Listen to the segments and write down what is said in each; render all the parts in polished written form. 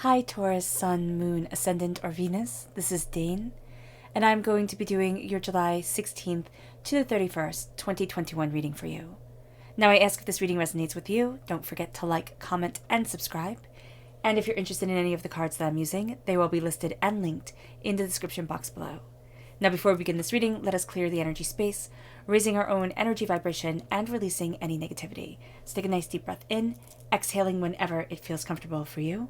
Hi Taurus, Sun, Moon, Ascendant, or Venus. This is Dane, and I'm going to be doing your July 16th to the 31st, 2021 reading for you. Now I ask if this reading resonates with you, don't forget to like, comment, and subscribe. And if you're interested in any of the cards that I'm using, they will be listed and linked in the description box below. Now before we begin this reading, let us clear the energy space, raising our own energy vibration and releasing any negativity. So take a nice deep breath in, exhaling whenever it feels comfortable for you.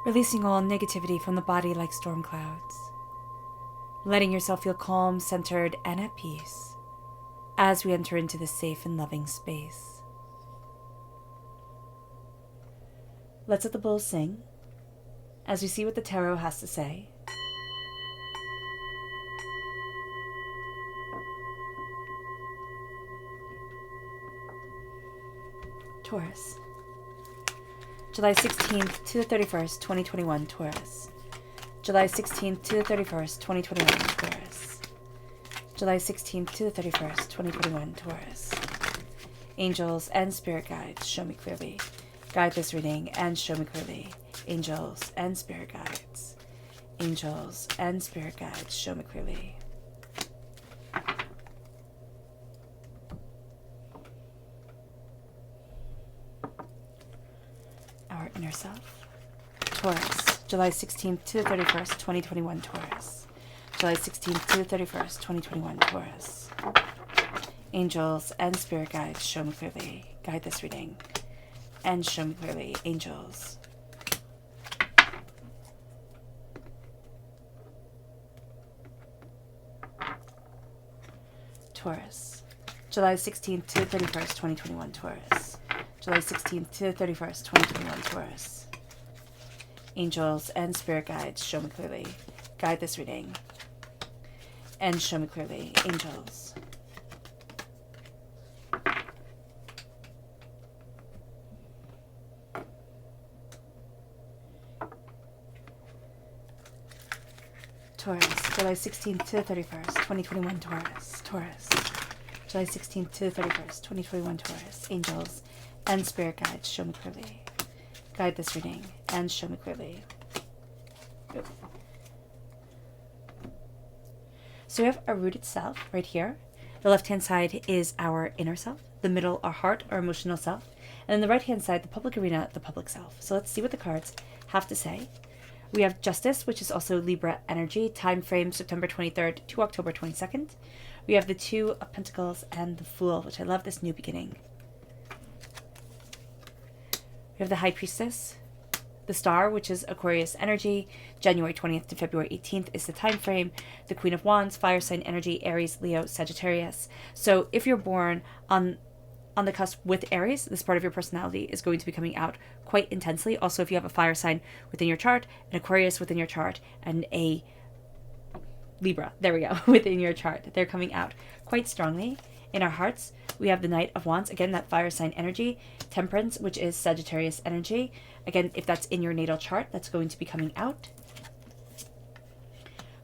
Releasing all negativity from the body like storm clouds. Letting yourself feel calm, centered, and at peace as we enter into this safe and loving space. Let's let the bulls sing as we see what the tarot has to say. Taurus. July 16th to the 31st, 2021, Taurus. July 16th to the 31st, 2021, Taurus. July 16th to the 31st, 2021, Taurus. Angels and spirit guides, show me clearly. Guide this reading and show me clearly. Angels and spirit guides. Angels and spirit guides, show me clearly. Our inner self. Taurus. July 16th to the 31st, 2021, Taurus. July 16th to the 31st, 2021, Taurus. Angels and spirit guides, show me clearly. Guide this reading and show me clearly. Angels. Taurus. July 16th to the 31st, 2021, Taurus. July 16th to the 31st, 2021, Taurus. Angels and spirit guides, show me clearly. Guide this reading and show me clearly. Angels. Taurus. July 16th to the 31st, 2021, Taurus. Taurus. July 16th to the 31st, 2021, Taurus. Angels and spirit guides, show me clearly. Guide this reading and show me clearly. Ooh. So we have our rooted self right here. The left-hand side is our inner self. The middle, our heart, our emotional self. And then the right-hand side, the public arena, the public self. So let's see what the cards have to say. We have Justice, which is also Libra energy. Time frame September 23rd to October 22nd. We have the Two of Pentacles and the Fool, which I love this new beginning. We have the High Priestess. The Star, which is Aquarius energy. January 20th to February 18th is the time frame. The Queen of Wands, fire sign energy, Aries, Leo, Sagittarius. So if you're born on the cusp with Aries, this part of your personality is going to be coming out quite intensely. Also, if you have a fire sign within your chart, an Aquarius within your chart, and a Libra, there we go, within your chart, they're coming out quite strongly. In our hearts, we have the Knight of Wands, again, that fire sign energy. Temperance, which is Sagittarius energy. Again, if that's in your natal chart, that's going to be coming out.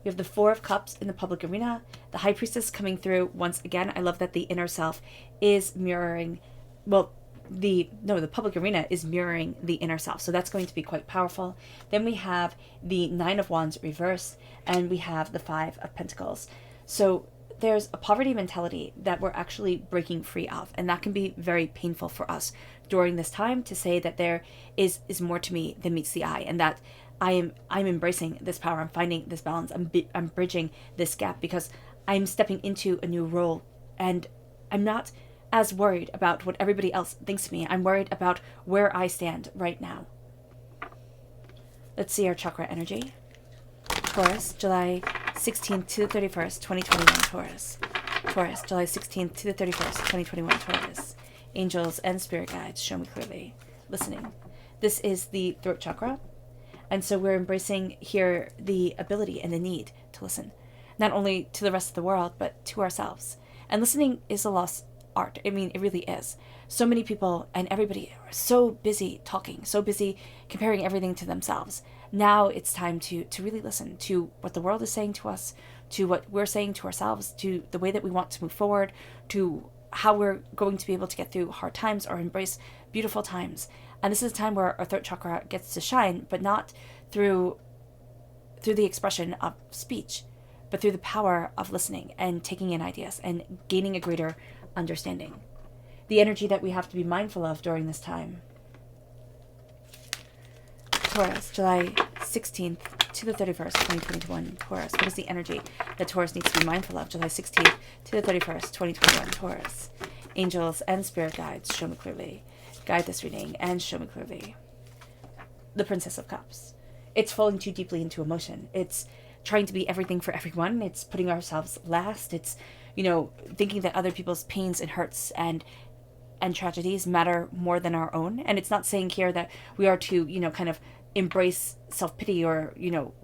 We have the Four of Cups in the public arena. The High Priestess coming through once again. I love that the inner self is mirroring, well, the public arena is mirroring the inner self. So that's going to be quite powerful. Then we have the Nine of Wands reverse, and we have the Five of Pentacles. So there's a poverty mentality that we're actually breaking free of, and that can be very painful for us during this time, to say that there is more to me than meets the eye, and that I'm embracing this power. I'm finding this balance. I'm bridging this gap because I'm stepping into a new role, and I'm not as worried about what everybody else thinks of me. I'm worried about where I stand right now. Let's see our chakra energy. Taurus, July 16th to the 31st, 2021, Taurus. Taurus, July 16th to the 31st, 2021, Taurus. Angels and spirit guides, show me clearly. Listening. This is the throat chakra. And so we're embracing here the ability and the need to listen. Not only to the rest of the world, but to ourselves. And listening is a lost art. I mean, it really is. So many people and everybody are so busy talking, so busy comparing everything to themselves. Now it's time to really listen to what the world is saying to us, to what we're saying to ourselves, to the way that we want to move forward, to how we're going to be able to get through hard times or embrace beautiful times. And this is a time where our throat chakra gets to shine, but not through the expression of speech, but through the power of listening and taking in ideas and gaining a greater understanding. The energy that we have to be mindful of during this time. Taurus, July 16th to the 31st, 2021, Taurus. What is the energy that Taurus needs to be mindful of? July 16th to the 31st, 2021, Taurus. Angels and spirit guides, show me clearly. Guide this reading and show me clearly. The Princess of Cups. It's falling too deeply into emotion. It's trying to be everything for everyone. It's putting ourselves last. It's, thinking that other people's pains and hurts and tragedies matter more than our own. And it's not saying here that we are to, kind of embrace self-pity or,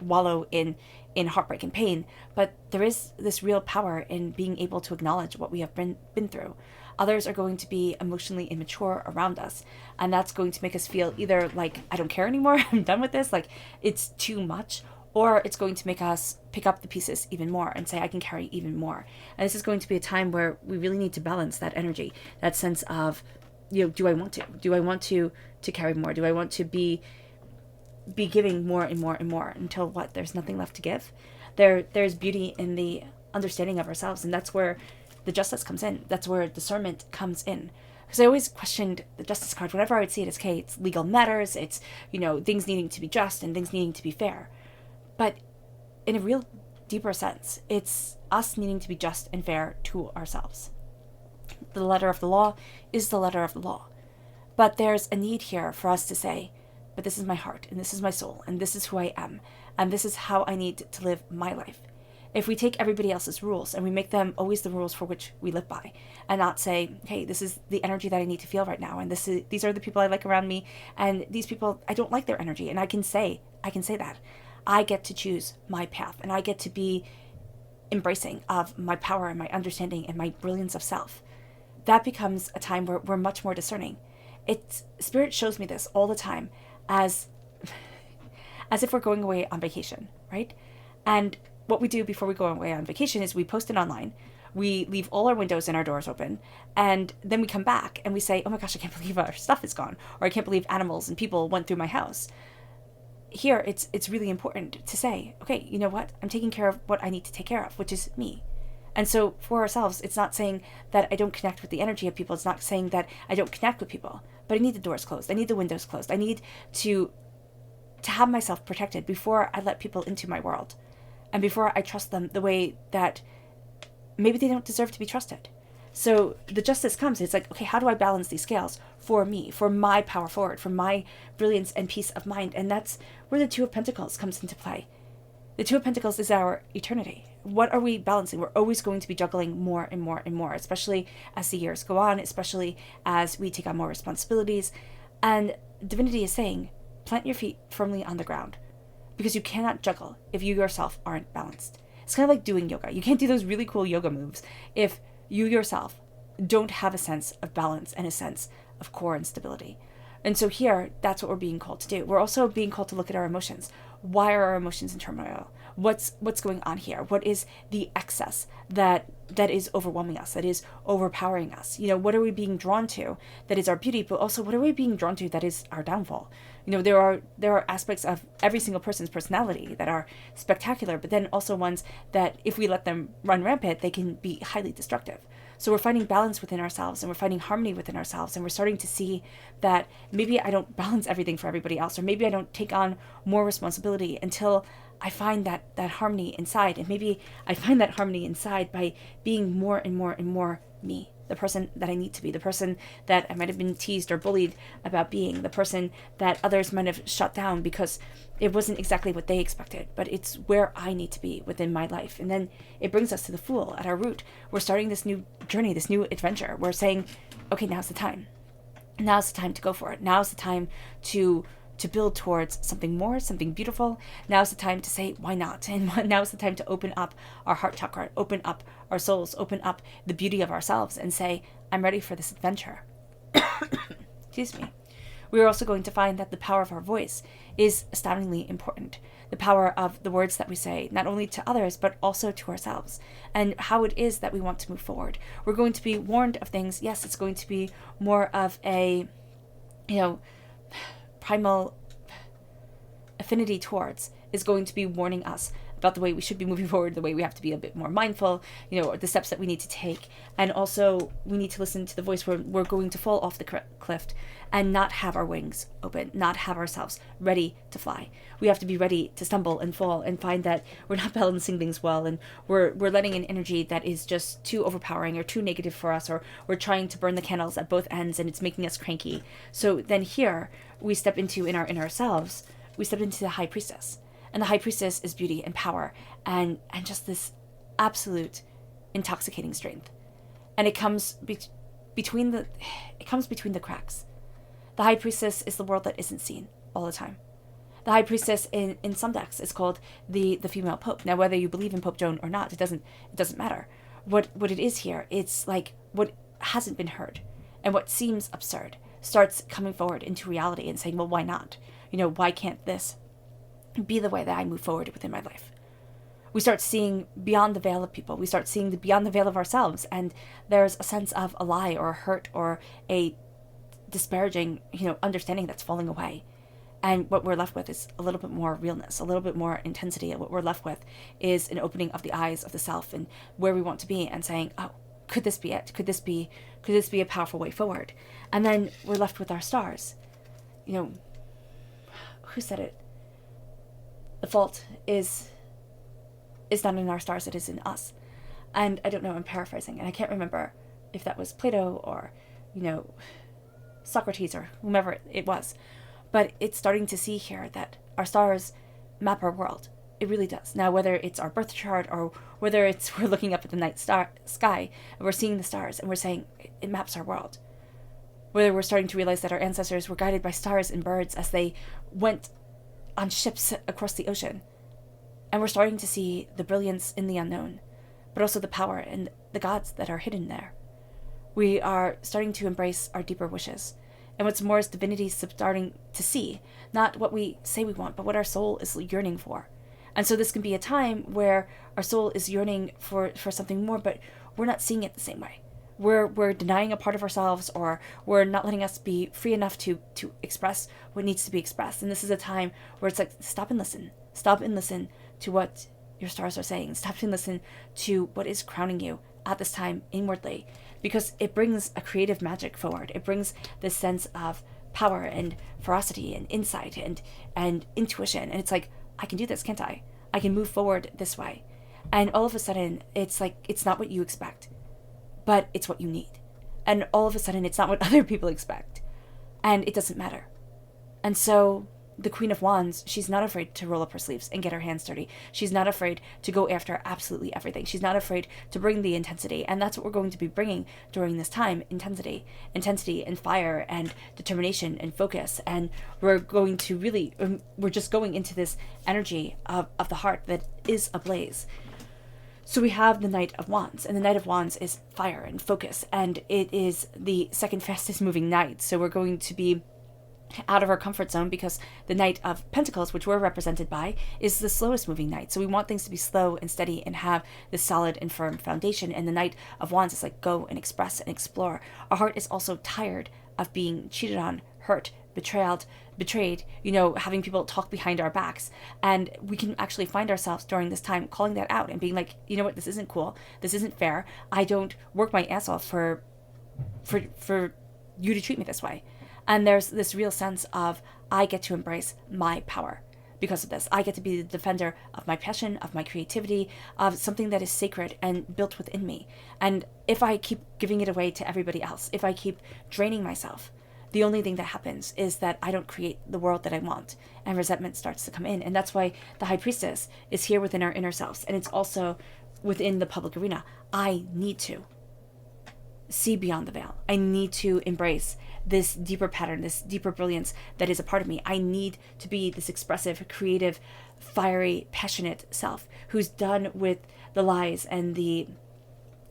wallow in heartbreak and pain. But there is this real power in being able to acknowledge what we have been through. Others are going to be emotionally immature around us. And that's going to make us feel either like, I don't care anymore, I'm done with this, like it's too much. Or it's going to make us pick up the pieces even more and say, I can carry even more. And this is going to be a time where we really need to balance that energy, that sense of, do I want to? Do I want to carry more? Do I want to be giving more and more and more until what? There's nothing left to give? There's beauty in the understanding of ourselves, and that's where the justice comes in. That's where discernment comes in. Because I always questioned the justice card. Whenever I would see it as, okay, it's legal matters, it's, things needing to be just and things needing to be fair. But in a real deeper sense, it's us needing to be just and fair to ourselves. The letter of the law is the letter of the law. But there's a need here for us to say, but this is my heart, and this is my soul, and this is who I am, and this is how I need to live my life. If we take everybody else's rules and we make them always the rules for which we live by, and not say, hey, this is the energy that I need to feel right now, and these are the people I like around me, and these people, I don't like their energy, and I can say that. I get to choose my path, and I get to be embracing of my power and my understanding and my brilliance of self. That becomes a time where we're much more discerning. Spirit shows me this all the time as if we're going away on vacation, right? And what we do before we go away on vacation is we post it online, we leave all our windows and our doors open, and then we come back and we say, oh my gosh, I can't believe our stuff is gone, or I can't believe animals and people went through my house. Here, it's really important to say, okay, you know what? I'm taking care of what I need to take care of, which is me. And so for ourselves, it's not saying that I don't connect with the energy of people. It's not saying that I don't connect with people, but I need the doors closed. I need the windows closed. I need to have myself protected before I let people into my world, and before I trust them the way that maybe they don't deserve to be trusted. So the justice comes. It's like, okay, how do I balance these scales for me, for my power forward, for my brilliance and peace of mind? And that's where the Two of Pentacles comes into play. The Two of Pentacles is our eternity. What are we balancing? We're always going to be juggling more and more and more, especially as the years go on, especially as we take on more responsibilities. And Divinity is saying, plant your feet firmly on the ground, because you cannot juggle if you yourself aren't balanced. It's kind of like doing yoga. You can't do those really cool yoga moves if you yourself don't have a sense of balance and a sense of core and stability. And so here, that's what we're being called to do. We're also being called to look at our emotions. Why are our emotions in turmoil? What's going on here? What is the excess that is overwhelming us, that is overpowering us? What are we being drawn to that is our beauty, but also what are we being drawn to that is our downfall? There are aspects of every single person's personality that are spectacular, but then also ones that if we let them run rampant, they can be highly destructive. So we're finding balance within ourselves, and we're finding harmony within ourselves, and we're starting to see that maybe I don't balance everything for everybody else, or maybe I don't take on more responsibility until I find that harmony inside. And maybe I find that harmony inside by being more and more and more me. the person that I need to be, the person that I might have been teased or bullied about being, the person that others might have shut down because it wasn't exactly what they expected, but it's where I need to be within my life. And then it brings us to the Fool at our root. We're starting this new journey, this new adventure. We're saying, okay, now's the time. Now's the time to go for it. Now's the time to build towards something more, something beautiful. Now's the time to say, why not? And now's the time to open up our heart chakra, open up our souls, open up the beauty of ourselves and say, I'm ready for this adventure. Excuse me. We are also going to find that the power of our voice is astoundingly important. The power of the words that we say, not only to others, but also to ourselves, and how it is that we want to move forward. We're going to be warned of things. Yes, it's going to be more of a, primal affinity towards is going to be warning us about the way we should be moving forward, the way we have to be a bit more mindful, the steps that we need to take. And also we need to listen to the voice where we're going to fall off the cliff and not have our wings open, not have ourselves ready to fly. We have to be ready to stumble and fall and find that we're not balancing things well, and we're letting an energy that is just too overpowering or too negative for us, or we're trying to burn the candles at both ends and it's making us cranky. So then here we step into, in our inner selves, we step into the High Priestess. And the High Priestess is beauty and power and just this absolute intoxicating strength. And it comes between the cracks. The High Priestess is the world that isn't seen all the time. The High Priestess in some decks is called the female Pope. Now, whether you believe in Pope Joan or not, it doesn't matter. What it is here, it's like what hasn't been heard and what seems absurd starts coming forward into reality and saying, well, why not? Why can't this be the way that I move forward within my life? We start seeing beyond the veil of people. We start seeing beyond the veil of ourselves. And there's a sense of a lie or a hurt or a disparaging, understanding that's falling away. And what we're left with is a little bit more realness, a little bit more intensity. And what we're left with is an opening of the eyes of the self and where we want to be and saying, oh, could this be it? Could this be a powerful way forward? And then we're left with our stars. Who said it? The fault is not in our stars, it is in us. And I don't know, I'm paraphrasing, and I can't remember if that was Plato or, Socrates or whomever it was. But it's starting to see here that our stars map our world. It really does. Now, whether it's our birth chart or whether it's we're looking up at the night sky and we're seeing the stars and we're saying it maps our world. Whether we're starting to realize that our ancestors were guided by stars and birds as they went on ships across the ocean. And we're starting to see the brilliance in the unknown, but also the power and the gods that are hidden there. We are starting to embrace our deeper wishes. And what's more is divinity starting to see, not what we say we want, but what our soul is yearning for. And so this can be a time where our soul is yearning for something more, but we're not seeing it the same way. We're denying a part of ourselves, or we're not letting us be free enough to express what needs to be expressed. And this is a time where it's like, stop and listen. Stop and listen to what your stars are saying. Stop and listen to what is crowning you at this time inwardly, because it brings a creative magic forward. It brings this sense of power and ferocity and insight and intuition. And it's like, I can do this, can't I? I can move forward this way. And all of a sudden, it's like, it's not what you expect, but it's what you need. And all of a sudden, it's not what other people expect. And it doesn't matter. And so the Queen of Wands, she's not afraid to roll up her sleeves and get her hands dirty. She's not afraid to go after absolutely everything. She's not afraid to bring the intensity. And that's what we're going to be bringing during this time, intensity and fire and determination and focus. And we're going to really, we're just going into this energy of the heart that is ablaze. So we have the Knight of Wands, and the Knight of Wands is fire and focus, and it is the second fastest moving knight. So we're going to be out of our comfort zone, because the Knight of Pentacles, which we're represented by, is the slowest moving knight. So we want things to be slow and steady and have this solid and firm foundation. And the Knight of Wands is like, go and express and explore. Our heart is also tired of being cheated on, hurt, betrayed, having people talk behind our backs. And we can actually find ourselves during this time calling that out and being like, you know what, this isn't cool. This isn't fair. I don't work my ass off for you to treat me this way. And there's this real sense of, I get to embrace my power. because of this. I get to be the defender of my passion, of my creativity, of something that is sacred and built within me. And if I keep giving it away to everybody else, if I keep draining myself, the only thing that happens is that I don't create the world that I want, and resentment starts to come in. And that's why the High Priestess is here within our inner selves, and it's also within the public arena. I need to see beyond the veil. I need to embrace this deeper pattern, this deeper brilliance that is a part of me. I need to be this expressive, creative, fiery, passionate self who's done with the lies and the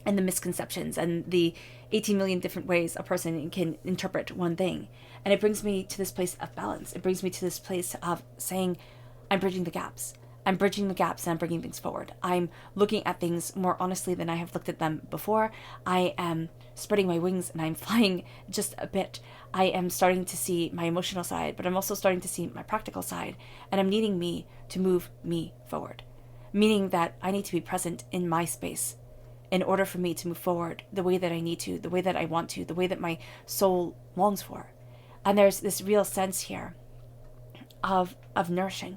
misconceptions and the 18 million different ways a person can interpret one thing. And it brings me to this place of balance. It brings me to this place of saying, I'm bridging the gaps. I'm bridging the gaps and I'm bringing things forward. I'm looking at things more honestly than I have looked at them before. I am spreading my wings and I'm flying just a bit. I am starting to see my emotional side, but I'm also starting to see my practical side. And I'm needing me to move me forward. Meaning that I need to be present in my space in order for me to move forward the way that I need to, the way that I want to, the way that my soul longs for. And there's this real sense here of nourishing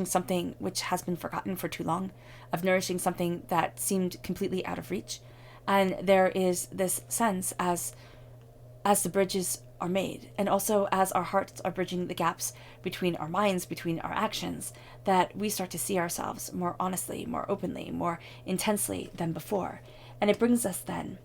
something which has been forgotten for too long, of nourishing something that seemed completely out of reach. And there is this sense as the bridges are made, and also as our hearts are bridging the gaps between our minds, between our actions, that we start to see ourselves more honestly, more openly, more intensely than before. And it brings us then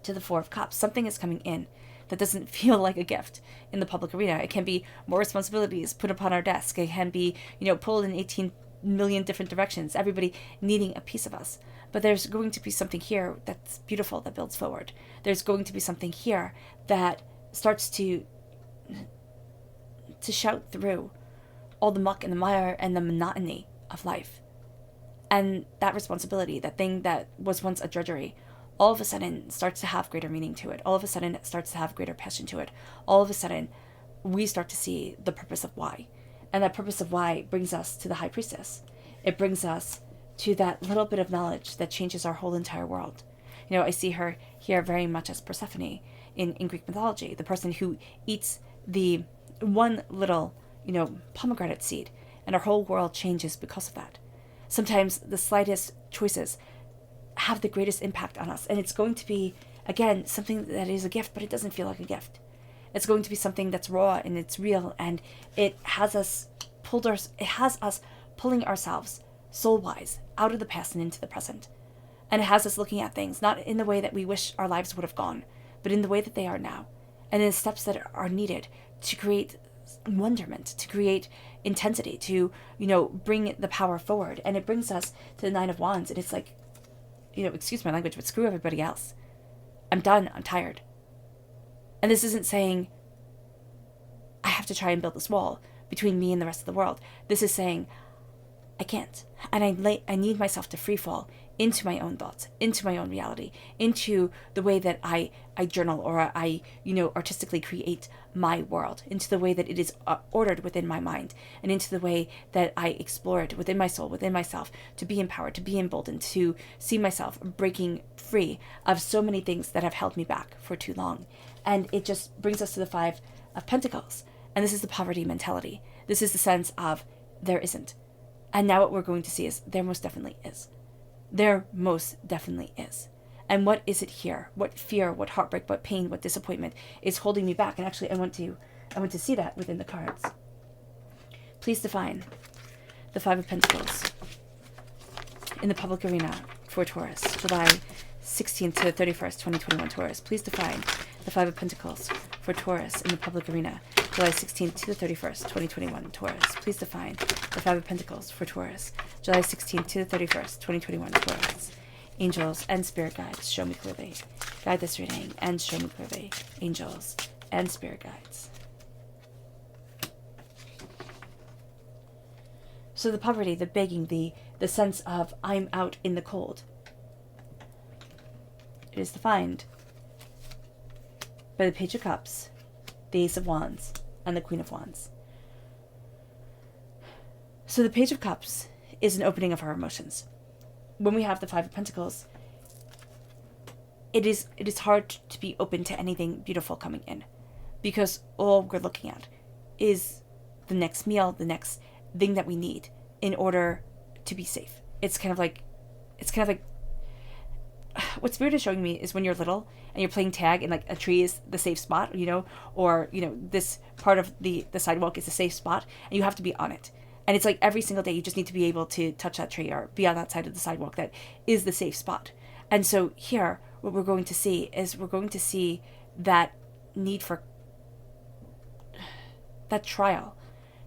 to the Four of Cups. Something is coming in that doesn't feel like a gift in the public arena. It can be more responsibilities put upon our desk. It can be, pulled in 18 million different directions, everybody needing a piece of us. But there's going to be something here that's beautiful, that builds forward. There's going to be something here that starts to shout through all the muck and the mire and the monotony of life. And that responsibility, that thing that was once a drudgery, all of a sudden starts to have greater meaning to it. All of a sudden it starts to have greater passion to it. All of a sudden we start to see the purpose of why. And that purpose of why brings us to the High Priestess. It brings us to that little bit of knowledge that changes our whole entire world. I see her here very much as Persephone in Greek mythology, the person who eats the one little, pomegranate seed, and our whole world changes because of that. Sometimes the slightest choices have the greatest impact on us, and it's going to be, again, something that is a gift, but it doesn't feel like a gift. It's going to be something that's raw and it's real, and it has us pulling ourselves soul-wise out of the past and into the present. And it has us looking at things not in the way that we wish our lives would have gone, but in the way that they are now, and in the steps that are needed to create wonderment, to create intensity, to, bring the power forward. And it brings us to the Nine of Wands, and it's like, excuse my language, but screw everybody else. I'm done. I'm tired. And this isn't saying I have to try and build this wall between me and the rest of the world. This is saying I can't. And I need myself to free fall into my own thoughts, into my own reality, into the way that I journal, or I artistically create my world, into the way that it is ordered within my mind, and into the way that I explore it within my soul, within myself, to be empowered, to be emboldened, to see myself breaking free of so many things that have held me back for too long. And it just brings us to the Five of Pentacles. And this is the poverty mentality. This is the sense of there isn't. And now what we're going to see is there most definitely is. There most definitely is. And what is it here? What fear, what heartbreak, what pain, what disappointment is holding me back? And actually I want to see that within the cards. Please define the Five of Pentacles in the public arena for Taurus, July 16th to 31st, 2021 Taurus. Please define the Five of Pentacles for Taurus in the public arena, July 16th to the 31st, 2021 Taurus. Please define the Five of Pentacles for Taurus, July 16th to the 31st, 2021 Taurus. Angels and spirit guides, show me clearly. Guide this reading and show me clearly. Angels and spirit guides. So the poverty, the begging, the sense of I'm out in the cold. It is defined by the Page of Cups, the Ace of Wands, and the Queen of Wands. So the Page of Cups is an opening of our emotions. When we have the Five of Pentacles, it is hard to be open to anything beautiful coming in, because all we're looking at is the next meal, the next thing that we need in order to be safe. It's kind of like what Spirit is showing me is when you're little and you're playing tag and like a tree is the safe spot, or this part of the sidewalk is a safe spot and you have to be on it. And it's like every single day you just need to be able to touch that tree or be on that side of the sidewalk that is the safe spot. And so here, what we're going to see is that need for that trial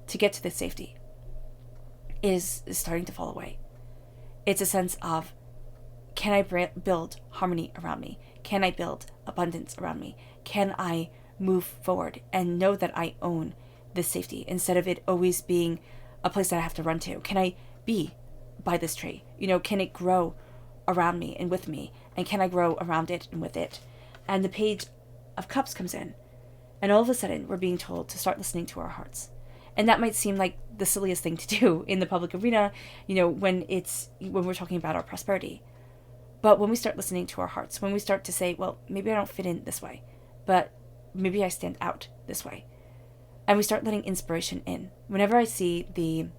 to get to the safety is starting to fall away. It's a sense of, can I build harmony around me? Can I build abundance around me? Can I move forward and know that I own this safety instead of it always being a place that I have to run to? Can I be by this tree? Can it grow around me and with me? And can I grow around it and with it? And the Page of Cups comes in. And all of a sudden, we're being told to start listening to our hearts. And that might seem like the silliest thing to do in the public arena, when we're talking about our prosperity. But when we start listening to our hearts, when we start to say, well, maybe I don't fit in this way, but maybe I stand out this way. And we start letting inspiration in. Whenever I see the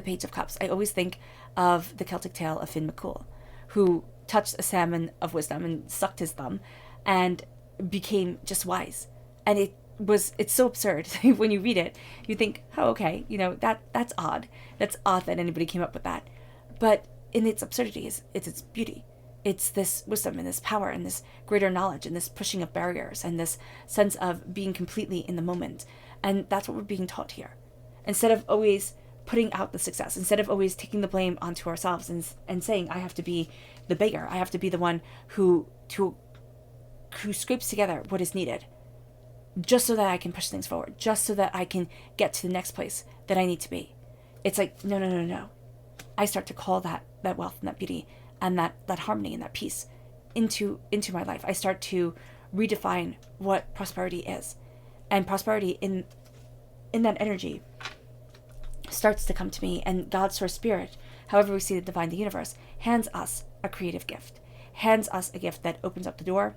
Page of Cups, I always think of the Celtic tale of Finn McCool, who touched a salmon of wisdom and sucked his thumb and became just wise. And it's so absurd. When you read it, you think, oh, okay, that's odd. That's odd that anybody came up with that. But in its absurdity it's its beauty. It's this wisdom and this power and this greater knowledge and this pushing of barriers and this sense of being completely in the moment. And that's what we're being taught here. Instead of always putting out the success, instead of always taking the blame onto ourselves and saying, I have to be the beggar, I have to be the one who scrapes together what is needed just so that I can push things forward, just so that I can get to the next place that I need to be. It's like, no. I start to call that wealth and that beauty and that harmony and that peace into my life. I start to redefine what prosperity is. And prosperity in that energy starts to come to me, and God's source spirit, however we see the divine, the universe, hands us a creative gift, hands us a gift that opens up the door,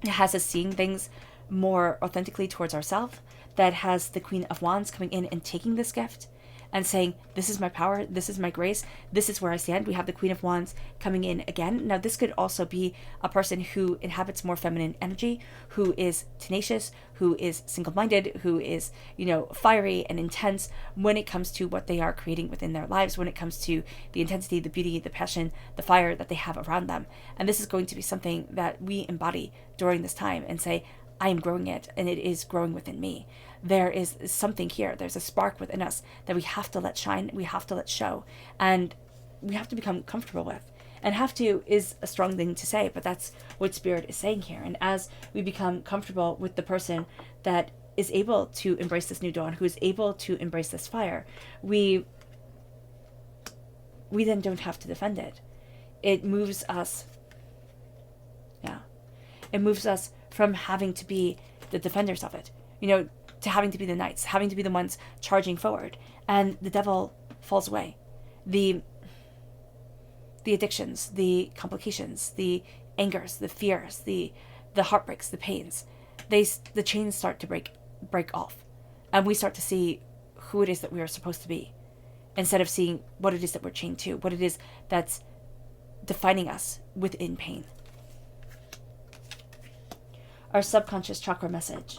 has us seeing things more authentically towards ourselves, that has the Queen of Wands coming in and taking this gift and saying, this is my power, this is my grace, this is where I stand. We have the Queen of Wands coming in again. Now, this could also be a person who inhabits more feminine energy, who is tenacious, who is single-minded, who is, fiery and intense when it comes to what they are creating within their lives, when it comes to the intensity, the beauty, the passion, the fire that they have around them. And this is going to be something that we embody during this time and say, I am growing it, and it is growing within me. There is something here. There's a spark within us that we have to let shine, we have to let show, and we have to become comfortable with. And have to is a strong thing to say, but that's what Spirit is saying here. And as we become comfortable with the person that is able to embrace this new dawn, who is able to embrace this fire, we then don't have to defend it. It moves us, it moves us from having to be the defenders of it, to having to be the knights, having to be the ones charging forward. And the devil falls away. The addictions, the complications, the angers, the fears, the heartbreaks, the pains, the chains start to break off. And we start to see who it is that we are supposed to be, instead of seeing what it is that we're chained to, what it is that's defining us within pain. Our subconscious chakra message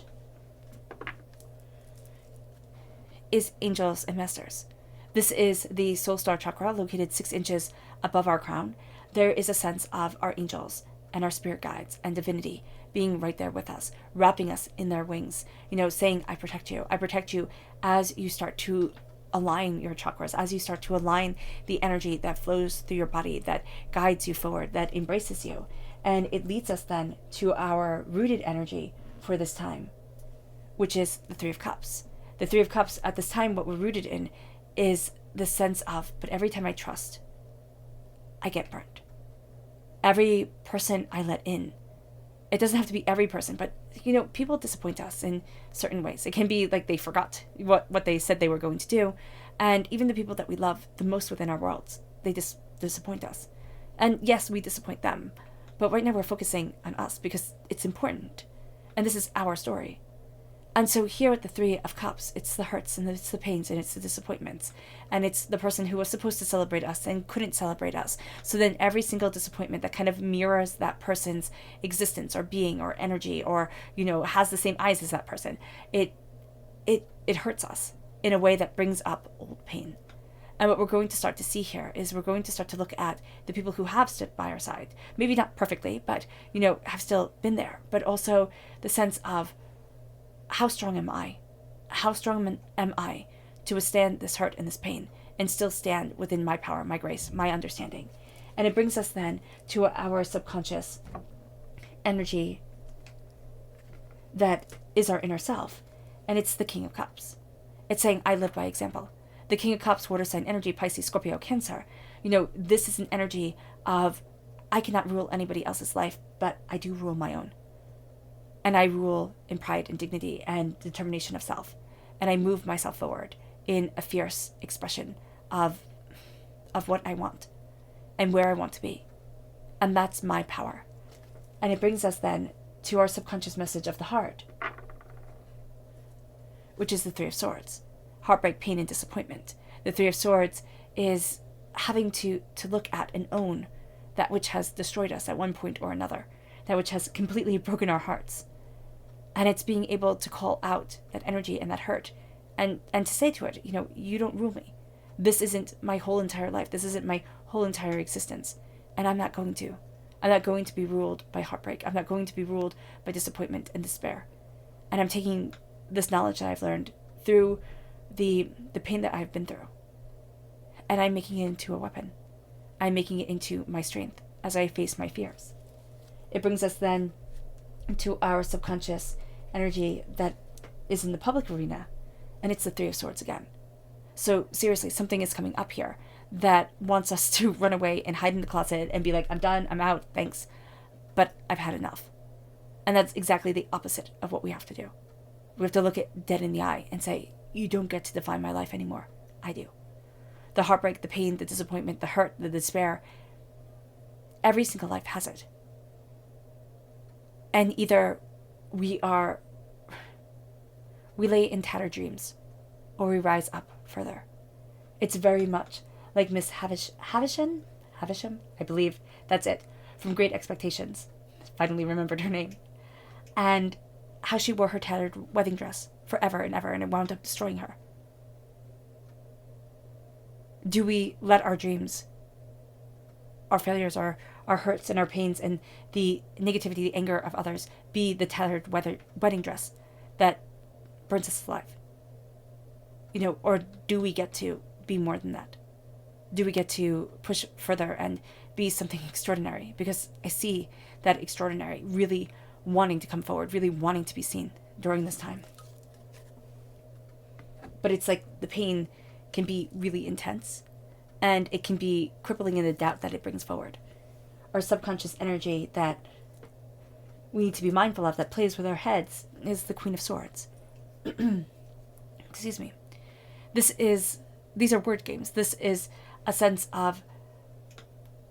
is angels and masters. This is the soul star chakra, located 6 inches above our crown. There is a sense of our angels and our spirit guides and divinity being right there with us, wrapping us in their wings, saying, I protect you. I protect you as you start to align your chakras, as you start to align the energy that flows through your body, that guides you forward, that embraces you. And it leads us then to our rooted energy for this time, which is the 3 of Cups. The 3 of Cups at this time, what we're rooted in is the sense of, but every time I trust, I get burned. Every person I let in, it doesn't have to be every person, but people disappoint us in certain ways. It can be like they forgot what they said they were going to do. And even the people that we love the most within our worlds, they just disappoint us. And yes, we disappoint them. But right now we're focusing on us because it's important. And this is our story. And so here at the Three of Cups, it's the hurts and it's the pains and it's the disappointments. And it's the person who was supposed to celebrate us and couldn't celebrate us. So then every single disappointment that kind of mirrors that person's existence or being or energy, or, has the same eyes as that person, it hurts us in a way that brings up old pain. And what we're going to start to see here is we're going to start to look at the people who have stood by our side. Maybe not perfectly, but, have still been there. But also the sense of, how strong am I? How strong am I to withstand this hurt and this pain and still stand within my power, my grace, my understanding? And it brings us then to our subconscious energy that is our inner self. And it's the King of Cups. It's saying, I live by example. The King of Cups, water sign energy, Pisces, Scorpio, Cancer. This is an energy of, I cannot rule anybody else's life, but I do rule my own. And I rule in pride and dignity and determination of self. And I move myself forward in a fierce expression of what I want and where I want to be. And that's my power. And it brings us then to our subconscious message of the heart, which is the Three of Swords. Heartbreak, pain, and disappointment. The Three of Swords is having to look at and own that which has destroyed us at one point or another, that which has completely broken our hearts. And it's being able to call out that energy and that hurt and to say to it, you don't rule me. This isn't my whole entire life. This isn't my whole entire existence. And I'm not going to. I'm not going to be ruled by heartbreak. I'm not going to be ruled by disappointment and despair. And I'm taking this knowledge that I've learned through the pain that I've been through, and I'm making it into a weapon. I'm making it into my strength as I face my fears. It brings us then to our subconscious energy that is in the public arena, and it's the Three of Swords again. So seriously, something is coming up here that wants us to run away and hide in the closet and be like, I'm done, I'm out, thanks, but I've had enough. And that's exactly the opposite of what we have to do. We have to look it dead in the eye and say, you don't get to define my life anymore. I do. The heartbreak, the pain, the disappointment, the hurt, the despair, every single life has it. And either we lay in tattered dreams, or we rise up further. It's very much like Miss Havisham, I believe that's it, from Great Expectations. Finally remembered her name. And how she wore her tattered wedding dress forever and ever, and it wound up destroying her. Do we let our dreams, our failures, our hurts and our pains and the negativity, the anger of others be the tattered wedding dress that burns us alive? Or do we get to be more than that? Do we get to push further and be something extraordinary? Because I see that extraordinary really wanting to come forward, really wanting to be seen during this time. But it's like the pain can be really intense, and it can be crippling in the doubt that it brings forward. Our subconscious energy that we need to be mindful of, that plays with our heads, is the Queen of Swords. Excuse me. These are word games. This is a sense of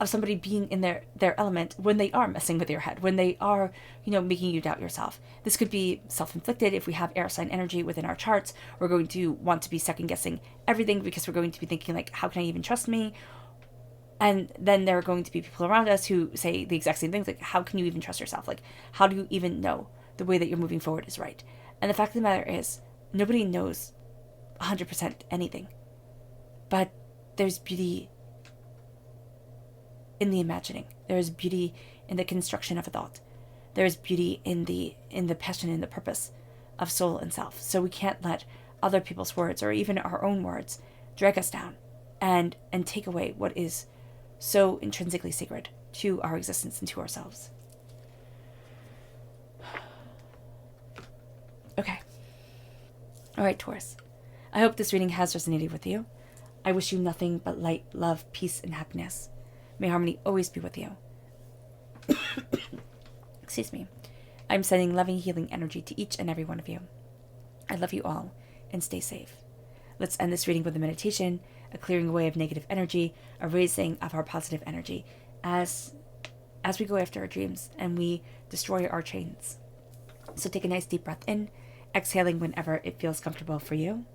somebody being in their element when they are messing with your head, when they are, making you doubt yourself. This could be self-inflicted. If we have air sign energy within our charts, we're going to want to be second-guessing everything because we're going to be thinking, like, how can I even trust me? And then there are going to be people around us who say the exact same things, like, how can you even trust yourself? Like, how do you even know the way that you're moving forward is right? And the fact of the matter is, nobody knows 100% anything. But there's beauty in the imagining. There is beauty in the construction of a thought. There is beauty in the passion and the purpose of soul and self. So we can't let other people's words or even our own words drag us down and take away what is so intrinsically sacred to our existence and to ourselves. Okay. All right, Taurus. I hope this reading has resonated with you. I wish you nothing but light, love, peace, and happiness. May harmony always be with you. Excuse me. I'm sending loving, healing energy to each and every one of you. I love you all, and stay safe. Let's end this reading with a meditation, a clearing away of negative energy, a raising of our positive energy as we go after our dreams and we destroy our chains. So take a nice deep breath in exhaling whenever it feels comfortable for you.